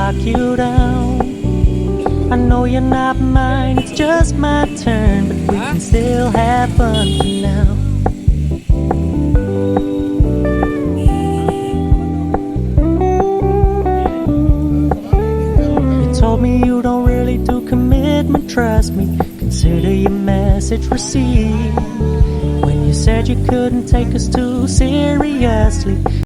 lock you down. I know you're not mine, it's just my turn, but we can still have fun for now. You told me you don't really do commitment, trust me, consider your message received. When you said you couldn't take us too seriously,